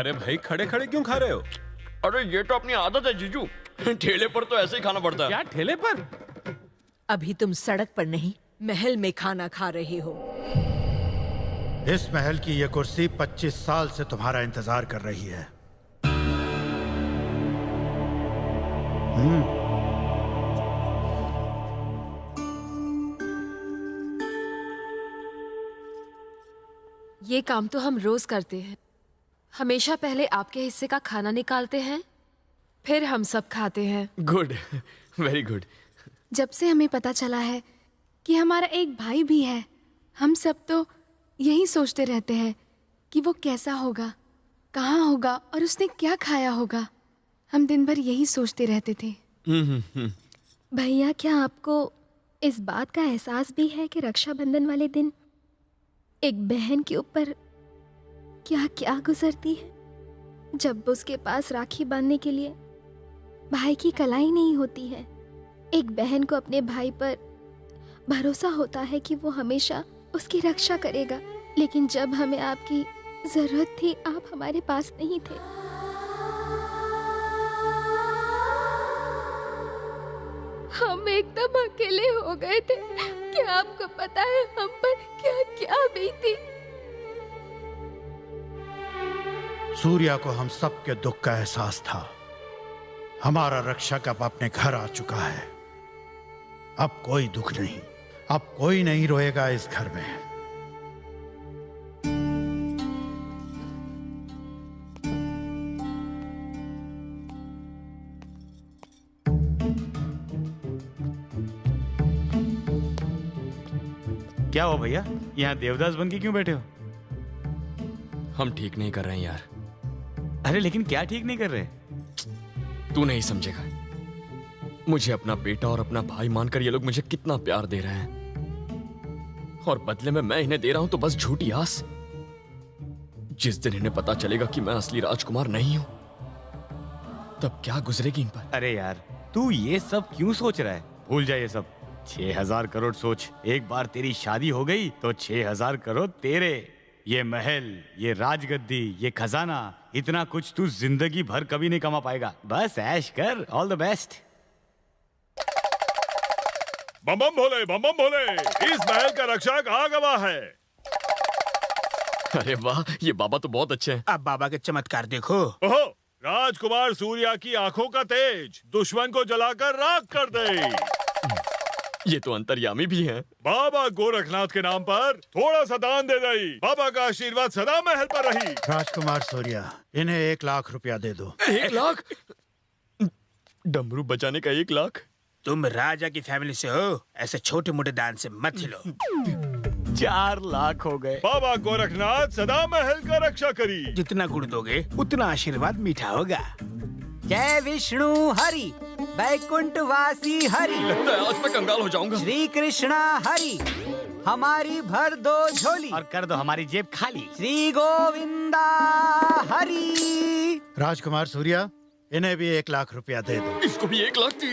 अरे भाई खड़े खड़े क्यों खा रहे हो? अरे ये तो अपनी आदत है जीजू, ठेले पर तो ऐसे ही खाना पड़ता है। क्या ठेले पर? अभी तुम सड़क पर नहीं, महल में खाना खा रहे हो। इस महल की ये कुर्सी 25 साल से तुम्हारा इंतजार कर रही है। ये काम तो हम रोज करते हैं। हमेशा पहले आपके हिस्से का खाना निकालते हैं, फिर हम सब खाते हैं। Good, very good. जब से हमें पता चला है कि हमारा एक भाई भी है, हम सब तो यही सोचते रहते हैं कि वो कैसा होगा, कहाँ होगा और उसने क्या खाया होगा। हम दिन भर यही सोचते रहते थे। भैया, क्या आपको इस बात का एहसास भी है कि रक्षाबंधन वाले दिन एक बहन के ऊपर क्या क्या गुजरती है? जब उसके पास राखी बांधने के लिए भाई की कलाई नहीं होती है, एक बहन को अपने भाई पर भरोसा होता है कि वो हमेशा उसकी रक्षा करेगा, लेकिन जब हमें आपकी जरूरत थी आप हमारे पास नहीं थे। हम एकदम अकेले हो गए थे। क्या आपको पता है हम पर क्या क्या बीती? सूर्या को हम सब के दुख का एहसास था। हमारा रक्षक अब अपने घर आ चुका है। अब कोई दुख नहीं, अब कोई नहीं रोएगा इस घर में। क्या हो भैया, यहाँ देवदास बन के क्यों बैठे हो? हम ठीक नहीं कर रहे हैं यार। अरे लेकिन क्या ठीक नहीं कर रहे? तू नहीं समझेगा। मुझे अपना बेटा और अपना भाई मानकर ये लोग मुझे कितना प्यार दे रहे हैं, और बदले में मैं इन्हें दे रहा हूं तो बस झूठी आस। जिस दिन इन्हें पता चलेगा कि मैं असली राजकुमार नहीं हूं, तब क्या गुजरेगी इन पर। अरे यार, तू ये सब क्यों सोच रहा है? भूल जा ये सब। 6000 करोड़ सोच, एक बार तेरी शादी हो गई तो 6000 करोड़ तेरे। ये महल, ये राजगद्दी, ये खजाना, इतना कुछ तू जिंदगी भर कभी नहीं कमा पाएगा। बस ऐश कर। All the best. बम बम भोले, बम बम भोले, इस महल का रक्षक आ गवा है। अरे वाह, ये बाबा तो बहुत अच्छे हैं। अब बाबा के चमत्कार देखो। ओहो, राजकुमार सूर्या की आंखों का तेज दुश्मन को जलाकर राख कर दे। ये तो अंतर्यामी भी हैं। बाबा गोरखनाथ के नाम पर थोड़ा सा दान दे दई। बाबा का आशीर्वाद सदा महल पर रही। राजकुमार सूर्या, इन्हें 1 लाख रुपया दे दो। 1 लाख? डमरू बजाने का 1 लाख? तुम राजा की फैमिली से हो, ऐसे छोटे मोटे दान से मत हिलो। 4 लाख हो गए। बाबा गोरखनाथ सदा महल का रक्षा करी। जितना गुड़ दोगे उतना आशीर्वाद मीठा होगा। जय विष्णु हरि, वैकुंठ वासी हरि, लगता है आज मैं कंगाल हो जाऊंगा। श्री कृष्णा हरि, हमारी भर दो झोली और कर दो हमारी जेब खाली। श्री गोविंदा हरि। राजकुमार सूर्या, इन्हें भी 1 लाख रुपया दे दो। इसको भी 1 लाख दी।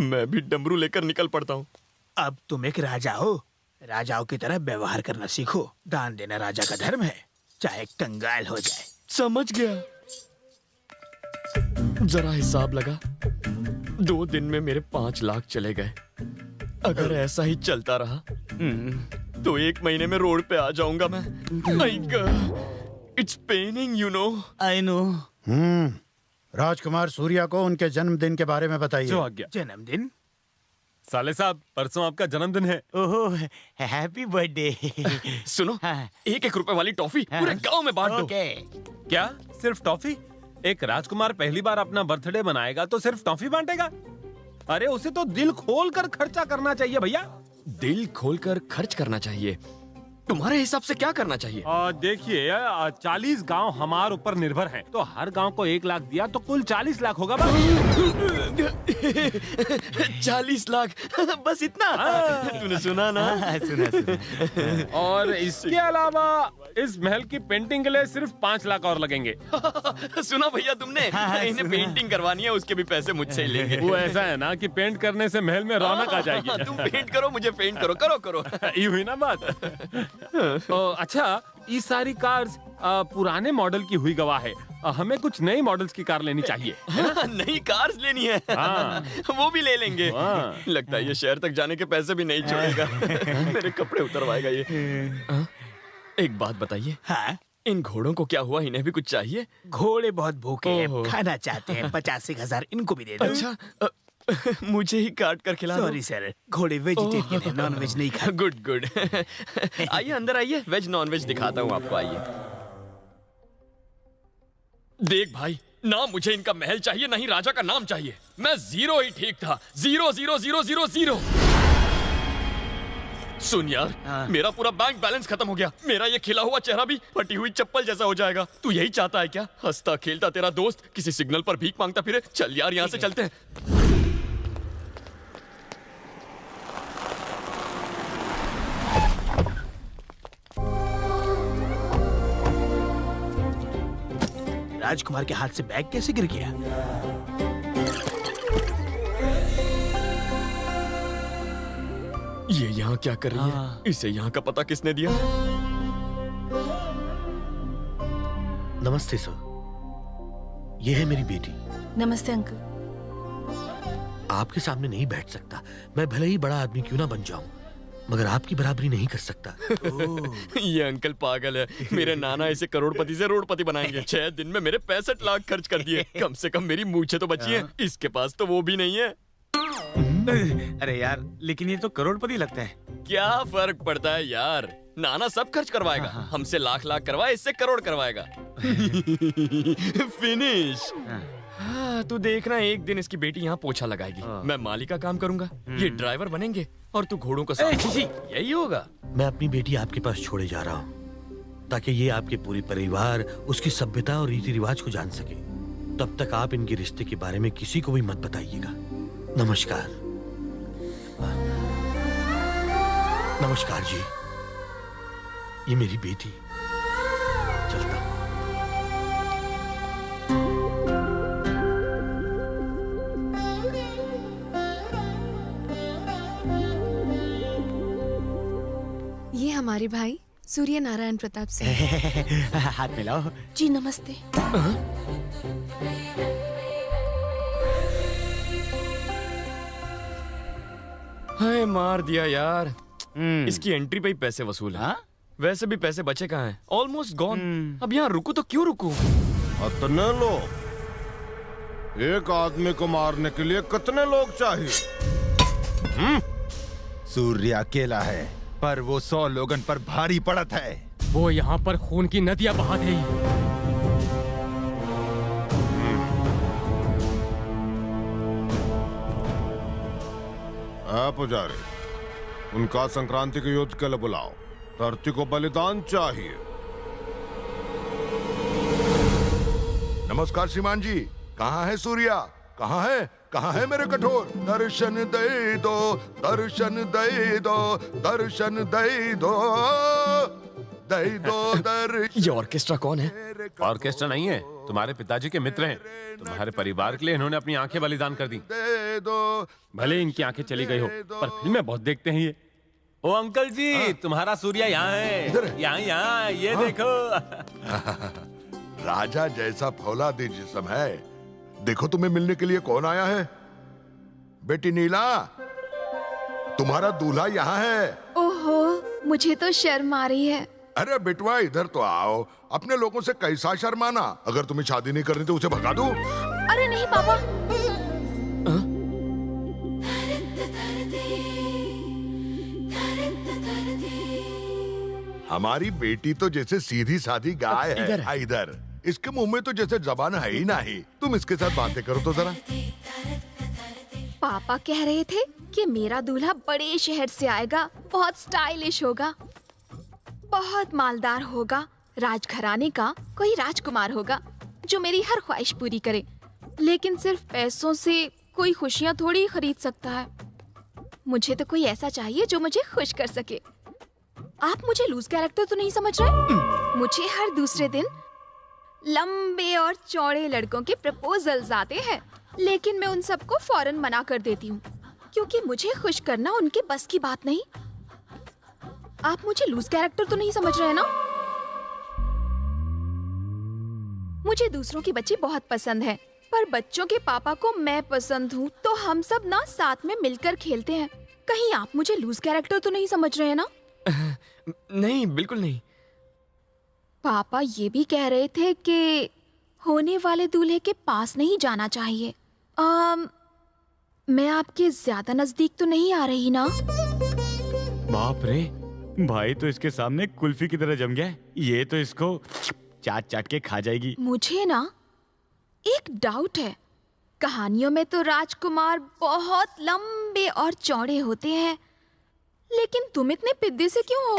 मैं भी डमरू लेकर निकल पड़ता हूँ। अब तुम एक राजा हो, राजाओं की तरह व्यवहार करना सीखो। दान देना राजा का धर्म है, चाहे कंगाल हो जाए। समझ गया। जरा हिसाब लगा, 2 दिन में मेरे 5 लाख चले गए। अगर ऐसा ही चलता रहा तो 1 महीने में रोड पे आ जाऊंगा मैं। It's paining, you know. I know. Rajkumar Surya को उनके जन्मदिन के बारे में बताइए। जो आज्ञा। जन्मदिन? साले साहब, परसों आपका जन्मदिन है। ओहो, हैप्पी बर्थडे। सुनो, 1-1 रुपए वाली टॉफी पूरे गांव में बांट दो। क्या सिर्फ टॉफी? एक राजकुमार पहली बार अपना बर्थडे मनाएगा तो सिर्फ टॉफी बांटेगा? अरे उसे तो दिल खोल कर खर्चा करना चाहिए भैया। दिल खोलकर खर्च करना चाहिए? तुम्हारे हिसाब से क्या करना चाहिए? देखिए, 40 गांव हमारे ऊपर निर्भर हैं, तो हर गांव को 1 लाख दिया तो कुल 40 लाख होगा। 40 लाख? बस इतना? तूने सुना ना? सुना। और इसके अलावा इस महल की पेंटिंग के लिए सिर्फ 5 लाख और लगेंगे। सुना भैया तुमने? इन्हें पेंटिंग करवानी है, उसके भी पैसे मुझसे ही लेंगे। वो ऐसा है ना कि पेंट करने से महल में रौनक आ जाएगी। तुम पेंट करो, मुझे पेंट करो। करो। ये हुई ना बात। अच्छा, ये सारी कार्स पुराने मॉडल की हुई गवाह है। हमें कुछ नई मॉडल्स की कार लेनी चाहिए। नई कार्स लेनी है। हाँ। वो भी ले लेंगे। हाँ। लगता है ये शहर तक जाने के पैसे भी नहीं छोड़ेगा। मेरे कपड़े उतरवाएगा ये। एक बात बताइए, हाँ? इन घोड़ों को क्या हुआ? इन्हें भी कुछ चाहिए? घोड़े बहुत भूखे हैं, ओहो। खाना चाहते हैं। 50,000 इनको भी दे दो। अच्छा, मुझे ही काट कर खिला दो। सॉरी सर, घोड़े वेजिटेरियन है, नॉन वेज नहीं खाते। Good good. आइए अंदर आइए, वेज नॉन वेज दिखाता हूँ आपको। आइए। देख भाई, ना मुझे इनका महल चाहिए, ना ही राजा का नाम चाहिए। मैं 0 ही ठीक था। 0 0 0 0 0। सुन यार, मेरा पूरा बैंक बैलेंस खत्म हो गया। मेरा ये खिला हुआ चेहरा भी फटी हुई चप्पल जैसा हो जाएगा। तू यही चाहता है क्या? हंसता खेलता तेरा दोस्त किसी सिग्नल पर भीख मांगता फिरे। चल यार, यहाँ से चलते हैं। राजकुमार के हाथ से बैग कैसे गिर गया? ये यहाँ क्या कर रही है? इसे यहाँ का पता किसने दिया? नमस्ते सर, ये है मेरी बेटी। नमस्ते अंकल। आपके सामने नहीं बैठ सकता। मैं भले ही बड़ा आदमी क्यों ना बन जाऊं, मगर आपकी बराबरी नहीं कर सकता। ये अंकल पागल है। मेरे नाना इसे करोड़पति से रोडपति बनाएंगे। 6 दिन में मेरे 65 लाख खर्च कर दिए। कम से कम मेरी मूछें तो बची हैं। इसके पास तो वो भी नहीं है। अरे यार, लेकिन ये तो करोड़पति लगता है। क्या फर्क पड़ता है यार? नाना सब खर्च करवाएगा। हमसे लाख करवाए, इससे करोड़ करवाएगा। फिनिश। हाँ, तू देखना, एक दिन इसकी बेटी यहाँ पोछा लगाएगी। मैं माली का काम करूंगा, ये ड्राइवर बनेंगे और तू घोड़ों को यही होगा। मैं अपनी बेटी आपके पास छोड़े जा रहा हूँ ताकि ये आपके पूरे परिवार, उसकी सभ्यता और रीति रिवाज को जान सके। तब तक आप इनके रिश्ते के बारे में किसी को भी मत बताइएगा। नमस्कार। नमस्कार जी, ये मेरी बेटी। चलता हूँ। ये हमारे भाई सूर्य नारायण प्रताप सिंह। हाथ मिलाओ। जी नमस्ते। हाय, मार दिया यार। इसकी एंट्री पे ही पैसे वसूल है। वैसे भी पैसे बचे कहाँ हैं? Almost gone. अब यहाँ रुकू तो क्यों रुकू? कितने लोग? एक आदमी को मारने के लिए कितने लोग चाहिए? सूर्य अकेला है, पर वो 100 लोगन पर भारी पड़त है। वो यहाँ पर खून की नदियां बहा रही है। पुजारी, उनका संक्रांति के युद्ध के लिए बुलाओ। धरती को बलिदान चाहिए। नमस्कार श्रीमान जी, कहाँ है सूर्या? कहाँ है? कहाँ है मेरे कठोर? दर्शन दे दो, दर्शन दे दो, दर्शन दे दो, दे दो दर्शन। ये ऑर्केस्ट्रा कौन है? ऑर्केस्ट्रा नहीं है, तुम्हारे पिताजी के मित्र हैं। तुम्हारे परिवार के लिए इन्होंने अपनी आंखें बलिदान कर दी। दे दो। भले इनकी आंखें चली गई हो, पर फिल्में बहुत देखते हैं ये। ओ अंकल जी, तुम्हारा सूर्या यहाँ है। यहाँ ये देखो। राजा जैसा फौलादी जिस्म है। देखो, तुम्हें मिलने के लिए कौन आया है? बेटी नीला, तुम्हारा दूल्हा यहाँ है। ओहो, मुझे तो शर्म आ रही है। अरे बेटवा, इधर तो आओ। अपने लोगों से कैसा शर्माना? अगर तुम्हें शादी नहीं करनी तो उसे भगा दो। अरे नहीं पापा। हमारी बेटी तो जैसे सीधी सादी गाय है। इधर इसके मुंह में तो जैसे जबान है ही नहीं। तुम इसके साथ बातें करो तो जरा। पापा कह रहे थे कि मेरा दूल्हा बड़े शहर से आएगा, बहुत स्टाइलिश होगा, बहुत मालदार होगा, राजघराने का कोई राजकुमार होगा जो मेरी हर ख्वाहिश पूरी करे। लेकिन सिर्फ पैसों से कोई खुशियाँ थोड़ी खरीद सकता है। मुझे तो कोई ऐसा चाहिए जो मुझे खुश कर सके। आप मुझे लूज कैरेक्टर तो नहीं समझ रहे? मुझे हर दूसरे दिन लंबे और चौड़े लड़कों के प्रपोजल्स आते हैं, लेकिन मैं उन सबको फौरन मना कर देती हूँ क्योंकि मुझे खुश करना उनके बस की बात नहीं। आप मुझे लूज कैरेक्टर तो नहीं समझ रहे ना? मुझे दूसरों के बच्चे बहुत पसंद हैं, पर बच्चों के पापा को मैं पसंद हूँ, तो हम सब ना साथ में मिलकर खेलते हैं। कहीं आप मुझे लूज कैरेक्टर तो नहीं समझ रहे हैं ना? नहीं, बिल्कुल नहीं। पापा ये भी कह रहे थे कि होने वाले दूल्हे के पास नहीं जाना चाहिए। मैं आपके ज्यादा नजदीक तो नहीं आ रही ना? बाप रे, भाई तो इसके सामने कुल्फी की तरह जम गया है। ये तो इसको चाट चाट के खा जाएगी। मुझे ना एक डाउट है। कहानियों में तो राजकुमार बहुत लंबे और चौड़े होते हैं, लेकिन तुम इतने पिद्दे से क्यों हो?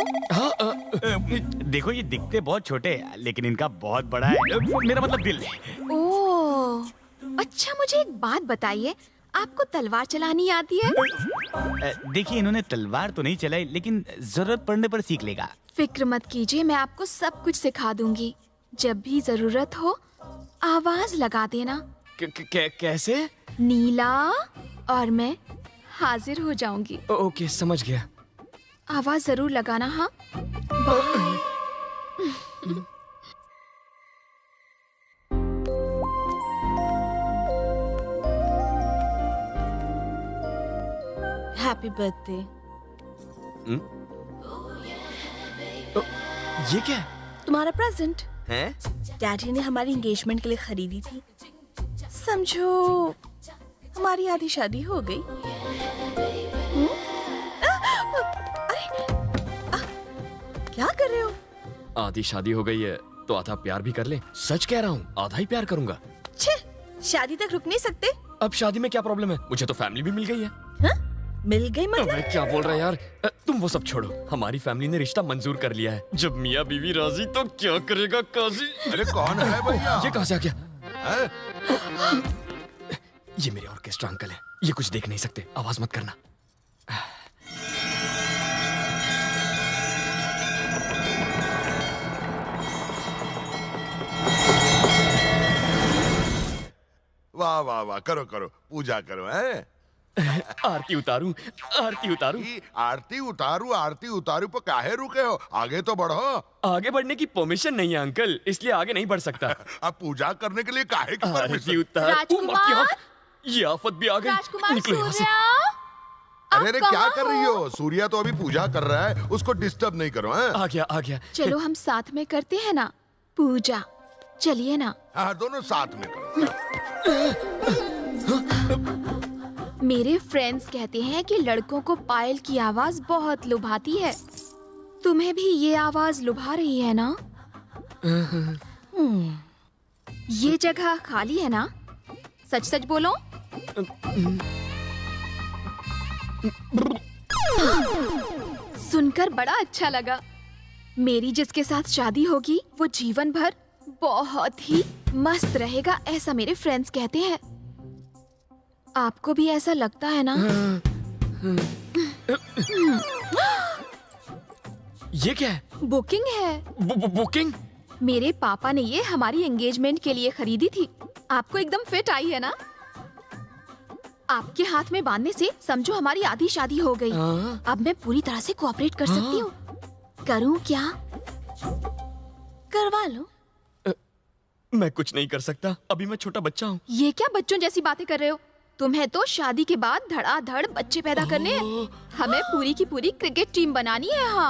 देखो, ये दिखते बहुत छोटे हैं, लेकिन इनका बहुत बड़ा है। मेरा मतलब दिल। ओह, अच्छा मुझे एक बात बताइए, आपको तलवार चलानी आती है? देखिए, इन्होंने तलवार तो नहीं चलाई, लेकिन जरूरत पड़ने पर सीख लेगा। फिक्र मत कीजिए, मैं आपको सब कुछ सिखा दूंगी। जब भी जरूरत हो आवाज लगा देना। कैसे? नीला, और मैं हाजिर हो जाऊंगी। ओके, समझ गया। आवाज जरूर लगाना। हाँ, हैप्पी बर्थडे। ये क्या है? तुम्हारा प्रेजेंट है? डैडी ने हमारी एंगेजमेंट के लिए खरीदी थी। समझो हमारी आधी शादी हो गई। क्या कर रहे हो? आधी शादी हो गई है तो आधा प्यार भी कर ले। सच कह रहा हूँ, आधा ही प्यार करूंगा। छे, शादी तक रुक नहीं सकते? अब शादी में क्या प्रॉब्लम है? मुझे तो फैमिली भी मिल गई है। हा? मिल गई मतलब? अबे क्या बोल रहा है यार? तुम वो सब छोड़ो, हमारी फैमिली ने रिश्ता मंजूर कर लिया है। जब मियाँ बीवी राजी तो क्या करेगा काजी? अरे कौन है भैया? ये कहाँ से आ गया? ये मेरे ऑर्केस्ट्रा अंकल है। ये कुछ देख नहीं सकते, आवाज मत करना। वाह वाह वाह, करो करो, पूजा करो। हैं? आरती उतारूं, आरती उतारूं। आरती उतारू, आरती उतारू पर काहे रुके हो? आगे तो बढ़ो। आगे बढ़ने की परमिशन नहीं है अंकल, इसलिए आगे नहीं बढ़ सकता। अब पूजा करने के लिए काहे की आरती परमिशन? उतार। राजकुमार! ये आफत भी आ गई। राजकुमार, निकलो यहाँ से। सूर्या, अरे क्या कर रही हो? सूर्या तो अभी पूजा कर रहा है, उसको डिस्टर्ब नहीं करो। हैं? आ गया, आ गया। चलो हम साथ में करते हैं ना पूजा। चलिए ना। हाँ, दोनों साथ में करो। मेरे फ्रेंड्स कहते हैं कि लड़कों को पायल की आवाज बहुत लुभाती है। तुम्हें भी ये आवाज लुभा रही है ना? ये जगह खाली है ना? सच सच बोलो। सुनकर बड़ा अच्छा लगा। मेरी जिसके साथ शादी होगी वो जीवन भर बहुत ही मस्त रहेगा, ऐसा मेरे फ्रेंड्स कहते हैं। आपको भी ऐसा लगता है ना? ये क्या है? बुकिंग है। बुकिंग? मेरे पापा ने ये हमारी एंगेजमेंट के लिए खरीदी थी। आपको एकदम फिट आई है ना? आपके हाथ में बांधने से समझो हमारी आधी शादी हो गई। अब मैं पूरी तरह से कोऑपरेट कर सकती हूँ। करूँ क्या? करवा लो। मैं कुछ नहीं कर सकता, अभी मैं छोटा बच्चा हूँ। ये क्या बच्चों जैसी बातें कर रहे हो? तुम्हें तो शादी के बाद धड़ाधड़ बच्चे पैदा करने हैं। हमें पूरी की पूरी क्रिकेट टीम बनानी है। हाँ।